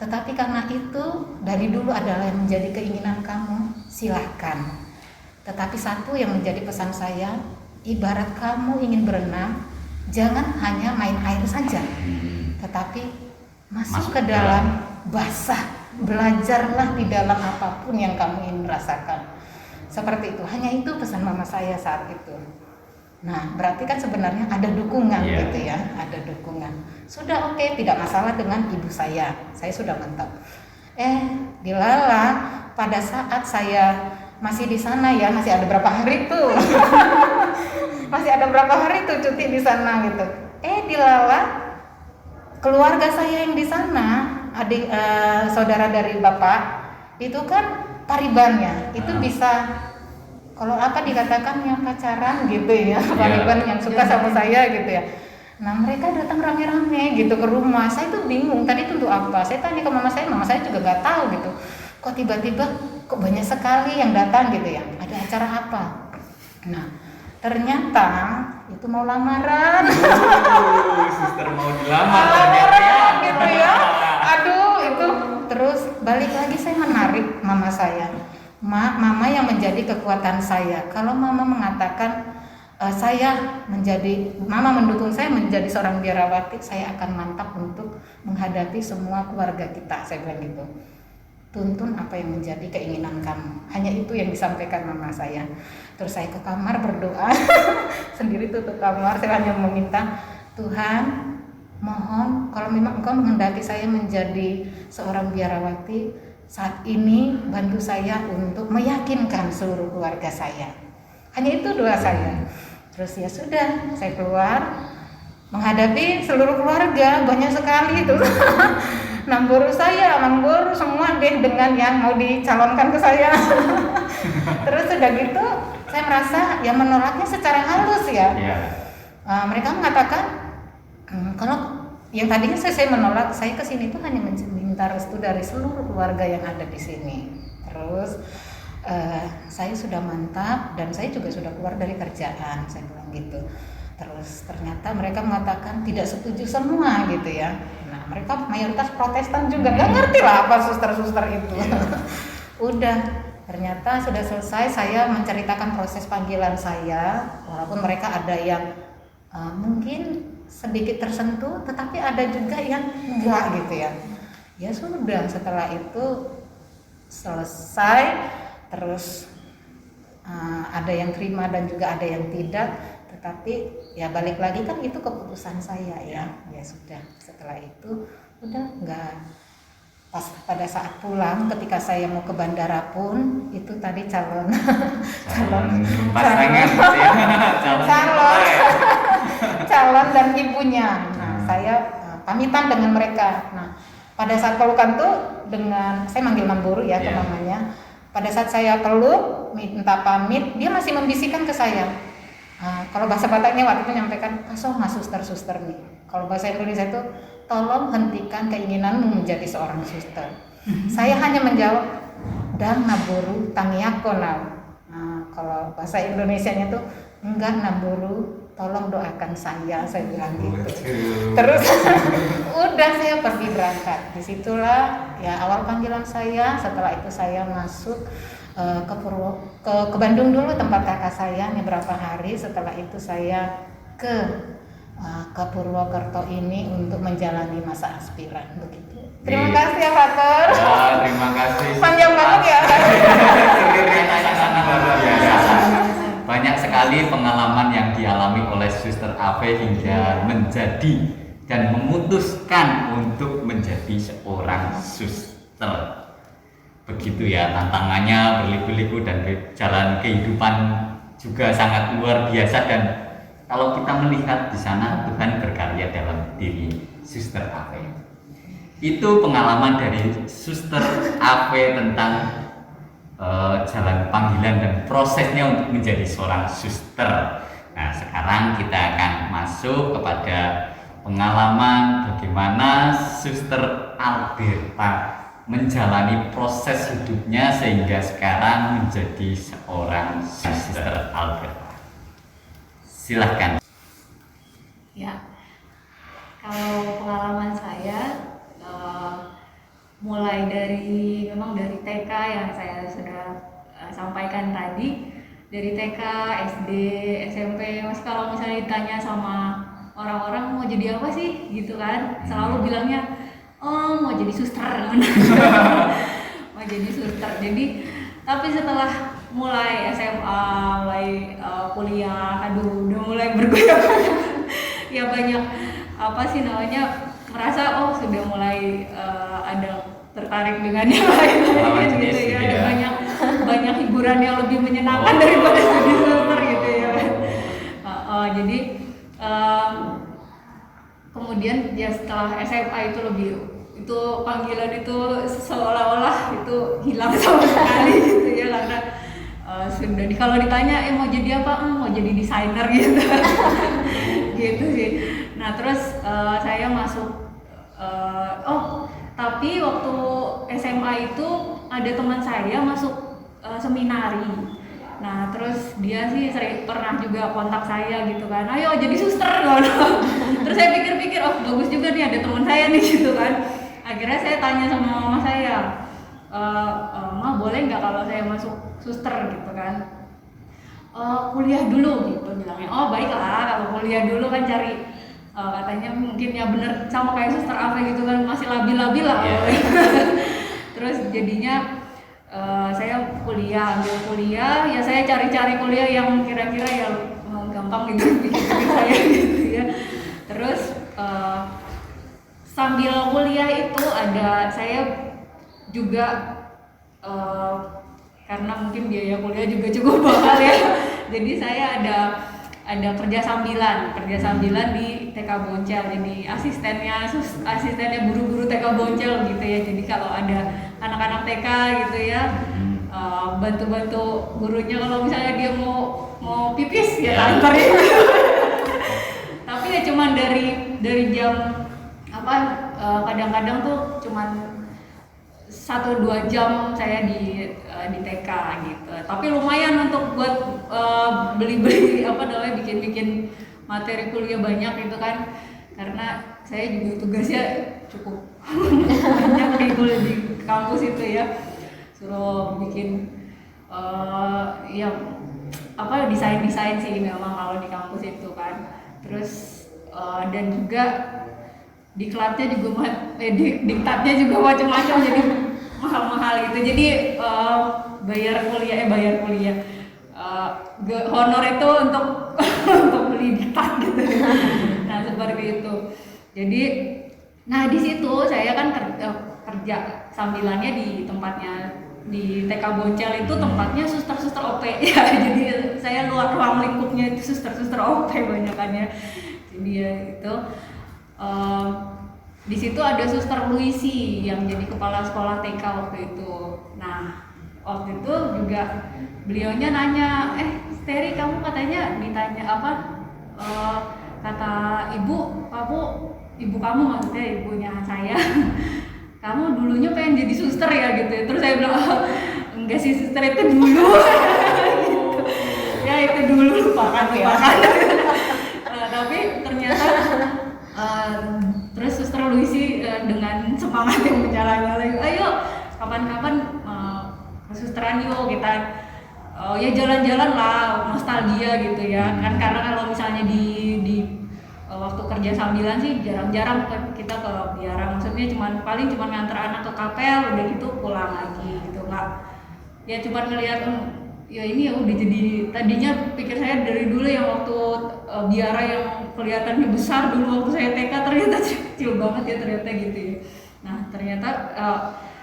Tetapi karena itu dari dulu adalah yang menjadi keinginan kamu, silahkan. Tetapi satu yang menjadi pesan saya, ibarat kamu ingin berenang, jangan hanya main air saja, tetapi masuk ke dalam basah, belajarlah di dalam apapun yang kamu ingin rasakan. Seperti itu, hanya itu pesan mama saya saat itu. Nah, berarti kan sebenarnya ada dukungan gitu ya, ada dukungan. Sudah oke, tidak masalah dengan ibu saya sudah mantap. Dilala pada saat saya masih di sana ya, masih ada berapa hari tuh, masih ada berapa hari tuh cuti di sana gitu. Dilala keluarga saya yang di sana, adik saudara dari bapak itu kan paribannya, itu bisa kalau apa dikatakan yang pacaran gitu ya, pariban yang suka sama saya gitu ya. Nah mereka datang rame-rame gitu ke rumah, saya tuh bingung tadi itu untuk apa. Saya tanya ke mama saya juga nggak tahu gitu. Kok tiba-tiba kok banyak sekali yang datang gitu ya, ada acara apa? Nah ternyata itu mau lamaran. Suster mau dilamar ternyata gitu ya. Aduh itu terus balik lagi saya menarik mama saya. Mama yang menjadi kekuatan saya. Kalau mama mengatakan mama mendukung saya menjadi seorang biarawati, saya akan mantap untuk menghadapi semua keluarga kita, saya bilang gitu. Tuntun apa yang menjadi keinginan kamu. Hanya itu yang disampaikan mama saya. Terus saya ke kamar berdoa sendiri tutup kamar, saya hanya meminta, Tuhan mohon kalau memang Engkau menghendaki saya menjadi seorang biarawati, saat ini bantu saya untuk meyakinkan seluruh keluarga saya. Hanya itu doa saya. Terus ya sudah, saya keluar menghadapi seluruh keluarga, banyak sekali itu. Nambur semua deh dengan yang mau dicalonkan ke saya. Terus sudah gitu, saya merasa ya menolaknya secara halus ya. Mereka mengatakan kalau yang tadinya saya menolak, saya kesini tuh hanya minta restu dari seluruh keluarga yang ada di sini. Terus saya sudah mantap dan saya juga sudah keluar dari kerjaan, saya bilang gitu. Terus ternyata mereka mengatakan tidak setuju semua gitu ya. Nah mereka mayoritas Protestan juga, nggak ngerti lah apa suster-suster itu. Udah, ternyata sudah selesai, saya menceritakan proses panggilan saya, walaupun mereka ada yang mungkin sedikit tersentuh, tetapi ada juga yang enggak gitu ya. Ya sudah, setelah itu selesai, terus ada yang terima dan juga ada yang tidak, tetapi ya balik lagi kan itu keputusan saya ya. Ya sudah, setelah itu udah enggak. Pas pada saat pulang, ketika saya mau ke bandara pun itu tadi calon calon dan ibunya. Nah, saya pamitan dengan mereka. Nah, pada saat pelukan tuh dengan saya manggil Mamburu ya ke mamanya. Pada saat saya peluk, minta pamit, dia masih membisikkan ke saya. Kalau bahasa Bataknya waktu itu menyampaikan, "Kaso mas suster-suster nih." Kalau bahasa Indonesia itu tolong hentikan keinginanmu menjadi seorang suster. Saya hanya menjawab, dan naburu tamiakonau. Nah, kalau bahasa Indonesianya tuh, enggak naburu, tolong doakan saya bilang gitu. Terus udah saya pergi berangkat. Disitulah ya awal panggilan saya. Setelah itu saya masuk ke Bandung dulu, tempat kakak saya beberapa hari. Setelah itu saya ke Purwokerto ini untuk menjalani masa aspiran begitu. Terima kasih ya Frater. Terima kasih. Panjang banget ya. Ceritanya sangat luar biasa. Banyak sekali pengalaman yang dialami oleh Suster Ave hingga menjadi dan memutuskan untuk menjadi seorang suster. Begitu ya, tantangannya berliku-liku dan jalan kehidupan juga sangat luar biasa. Dan kalau kita melihat di sana, Tuhan berkarya dalam diri Suster Ave. Itu pengalaman dari Suster Ave tentang jalan panggilan dan prosesnya untuk menjadi seorang suster. Nah, sekarang kita akan masuk kepada pengalaman bagaimana Suster Alberta menjalani proses hidupnya sehingga sekarang menjadi seorang Suster Alberta. Silahkan. Ya, kalau pengalaman saya mulai dari TK yang saya sudah sampaikan tadi, dari TK, SD, SMP. Mas kalau misalnya ditanya sama orang-orang mau jadi apa sih gitu kan, selalu bilangnya oh mau jadi suster. Mau jadi suster. Jadi tapi setelah mulai SMA, mulai kuliah, udah mulai bergoyang. Ya banyak merasa sudah mulai ada tertarik dengan yang lain gitu ya. Banyak hiburan yang lebih menyenangkan daripada jadi suster gitu ya. Jadi kemudian ya setelah SMA itu panggilan itu seolah-olah itu hilang sama sekali gitu ya, karena sudah kalau ditanya mau jadi apa, mau jadi desainer gitu. Gitu sih. Nah terus saya masuk tapi waktu SMA itu ada teman saya masuk seminari. Nah terus dia sih pernah juga kontak saya gitu kan, ayo jadi suster kan. Terus saya pikir-pikir bagus juga nih ada teman saya nih gitu kan. Akhirnya saya tanya sama mama saya, Ma boleh nggak kalau saya masuk suster gitu kan. Kuliah dulu gitu bilangnya. Baiklah, kalau kuliah dulu kan cari katanya mungkin ya bener sama kayak Suster Ave gitu kan, masih labil-labil lah. Yeah. Terus jadinya saya ambil kuliah, ya saya cari-cari kuliah yang kira-kira ya gampang gitu bikin saya gitu ya. Terus sambil kuliah itu saya juga karena mungkin biaya kuliah juga cukup mahal ya. Jadi saya ada kerja sambilan di TK Boncel, jadi asistennya guru-guru TK Boncel gitu ya. Jadi kalau ada anak-anak TK gitu ya, bantu-bantu gurunya kalau misalnya dia mau pipis ya anterin. Tapi ya cuman dari jam kadang-kadang tuh cuman 1-2 jam saya di TK gitu. Tapi lumayan untuk buat beli-beli bikin materi kuliah banyak gitu kan. Karena saya juga tugasnya cukup banyak di kampus itu ya. Suruh bikin desain sih memang kalau di kampus itu kan. Terus dan juga diklatnya juga diktatnya juga macam-macam, jadi mahal-mahal gitu. Jadi bayar kuliah honor itu untuk untuk beli diktat gitu. Nah seperti itu. Jadi di situ saya kan kerja sambilannya di tempatnya di TK Boncel itu tempatnya suster OP ya. Jadi saya ruang lingkupnya itu suster OP banyakannya. Jadi ya itu di situ ada Suster Luisi yang jadi kepala sekolah TK waktu itu. Nah waktu itu juga beliaunya nanya, Steri kamu katanya ditanya kata ibu kamu ibu kamu, maksudnya ibunya saya, kamu dulunya pengen jadi suster ya gitu ya. Terus saya bilang, oh, enggak sih suster, itu dulu. Gitu. Ya itu dulu, lupakan ya. Tapi ternyata terus suster Luisi dengan semangat yang menyala-nyala, ayo kapan-kapan kesusteran yuk kita, ya jalan-jalan lah, nostalgia gitu ya kan. Karena kalau misalnya di waktu kerja sambilan sih jarang-jarang kita ke biara, maksudnya paling cuma nganter anak ke kapel, udah gitu pulang lagi gitu. Nggak, ya cuma ngeliat ya ini ya udah jadi, tadinya pikir saya dari dulu yang waktu biara yang kelihatannya besar dulu waktu saya TK, ternyata kecil banget ya ternyata gitu ya. Nah ternyata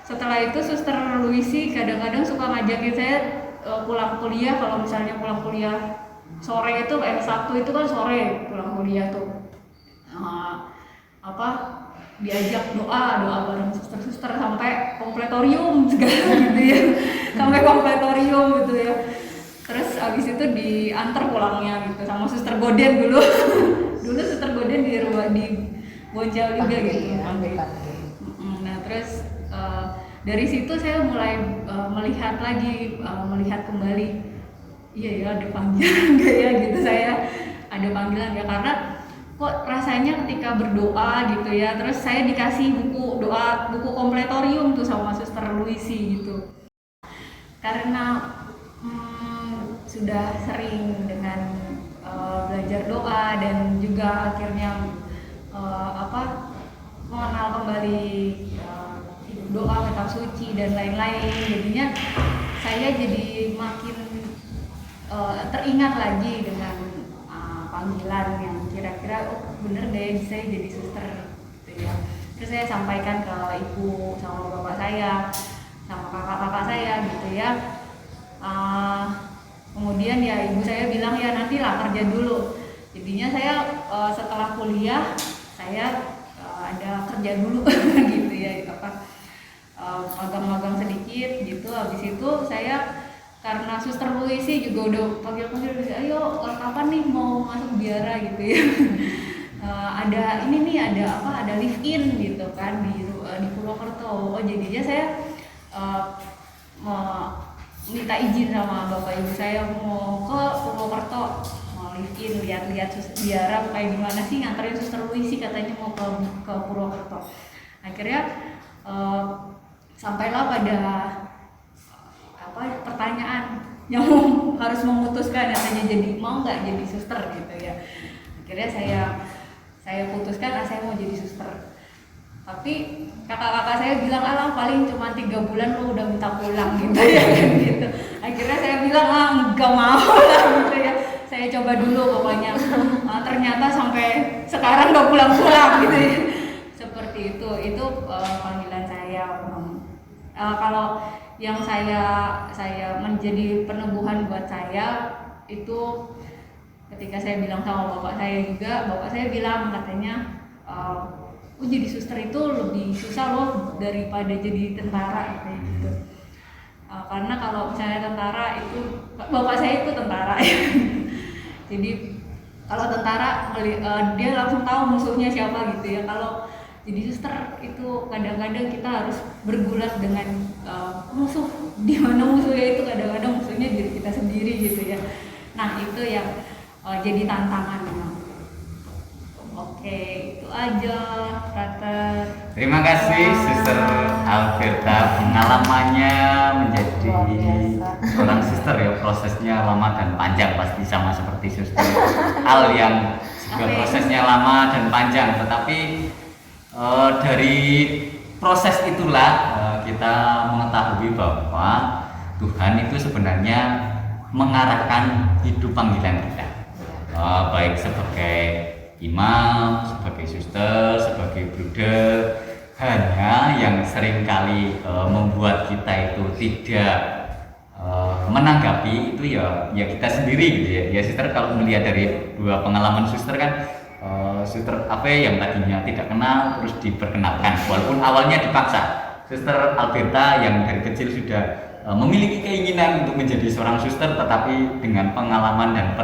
setelah itu suster Luisi kadang-kadang suka ngajakin saya pulang kuliah. Kalau misalnya pulang kuliah sore itu, Sabtu itu kan sore pulang kuliah tuh, diajak doa bareng suster-suster sampai kompletorium segala gitu ya, sampai kompletorium gitu ya. Terus abis itu diantar pulangnya gitu sama suster Goden dulu. Dulu suster Goden di Bonjol juga gitu. Nah terus dari situ saya mulai melihat kembali, iya ya ada panggilan enggak ya gitu, saya ada panggilan ya, karena kok rasanya ketika berdoa gitu ya, terus saya dikasih buku kompletorium tuh sama suster Luisi gitu. Karena sudah sering dengan belajar doa dan juga akhirnya mengenal kembali doa, kitab suci dan lain-lain, jadinya saya jadi makin teringat lagi dengan panggilan yang kira-kira bener deh saya jadi suster gitu ya. Terus saya sampaikan ke ibu sama bapak saya sama kakak-kakak saya gitu ya. Kemudian ya ibu saya bilang ya nantilah kerja dulu. Jadinya saya setelah kuliah saya ada kerja dulu gitu ya, magang-magang sedikit gitu. Habis itu saya, karena suster Luisi juga udah panggil-panggil, ayo kapan nih mau masuk biara gitu ya. Ada ini nih, ada live in gitu kan di Purwokerto. Oh jadinya saya minta izin sama bapak ibu saya mau ke Purwokerto, mau live in, lihat-lihat biara kayak gimana sih, nganterin suster Luisi katanya mau ke Purwokerto. Akhirnya sampailah pada pertanyaan yang harus memutuskan katanya jadi mau nggak jadi suster gitu ya. Akhirnya saya putuskan saya mau jadi suster. Tapi kakak-kakak saya bilang paling cuma 3 bulan lo udah minta pulang gitu ya gitu. Akhirnya saya bilang nggak mau lah gitu ya. Saya coba dulu pokoknya. Ternyata sampai sekarang nggak pulang-pulang gitu ya. Seperti itu panggilan saya. Kalau yang saya menjadi peneguhan buat saya itu ketika saya bilang sama bapak saya bilang katanya jadi suster itu lebih susah loh daripada jadi tentara gitu. Karena kalau misalnya tentara itu, bapak saya itu tentara ya. Jadi kalau tentara dia langsung tahu musuhnya siapa gitu ya. Kalau jadi suster itu kadang-kadang kita harus bergulat dengan musuh, di mana musuhnya itu kadang-kadang musuhnya diri kita sendiri gitu ya. Nah itu yang jadi tantangan memang. Oke, itu aja Frater. Terima kasih Suster Alberta, pengalamannya menjadi seorang suster ya, prosesnya lama dan panjang pasti sama seperti Suster Al yang juga prosesnya lama dan panjang, tetapi dari proses itulah kita mengetahui bahwa Tuhan itu sebenarnya mengarahkan hidup panggilan kita, baik sebagai imam, sebagai suster, sebagai bruder. Hanya yang seringkali membuat kita itu tidak menanggapi itu ya kita sendiri gitu ya. Ya suster, kalau melihat dari 2 pengalaman suster kan, suster yang tadinya tidak kenal terus diperkenalkan walaupun awalnya dipaksa. Suster Alberta yang dari kecil sudah memiliki keinginan untuk menjadi seorang suster, tetapi dengan pengalaman dan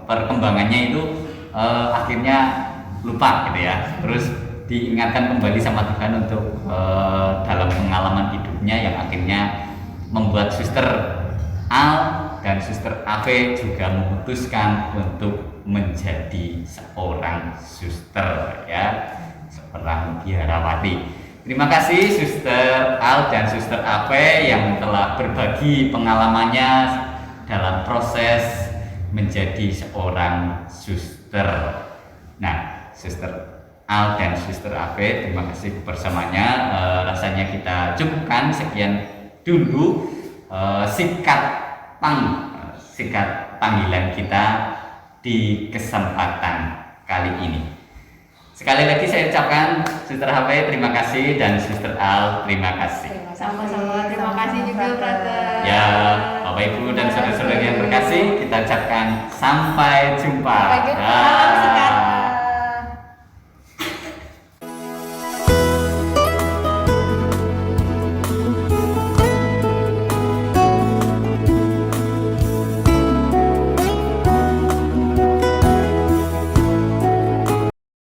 perkembangannya itu akhirnya lupa gitu ya. Terus diingatkan kembali sama Tuhan untuk dalam pengalaman hidupnya yang akhirnya membuat Suster Al dan Suster Ave juga memutuskan untuk menjadi seorang suster, ya, seorang biarawati. Terima kasih Suster Al dan Suster Ave yang telah berbagi pengalamannya dalam proses menjadi seorang suster. Nah, Suster Al dan Suster Ave, terima kasih bersamanya. Rasanya kita cukupkan sekian dulu sikat panggilan kita di kesempatan kali ini. Sekali lagi saya ucapkan Suster Ave terima kasih dan Suster Al terima kasih. Sama-sama, terima kasih juga Brother. Ya, Bapak Ibu dan saudara-saudari yang terkasih, kita ucapkan sampai jumpa. Sampai jumpa. Salam sikat.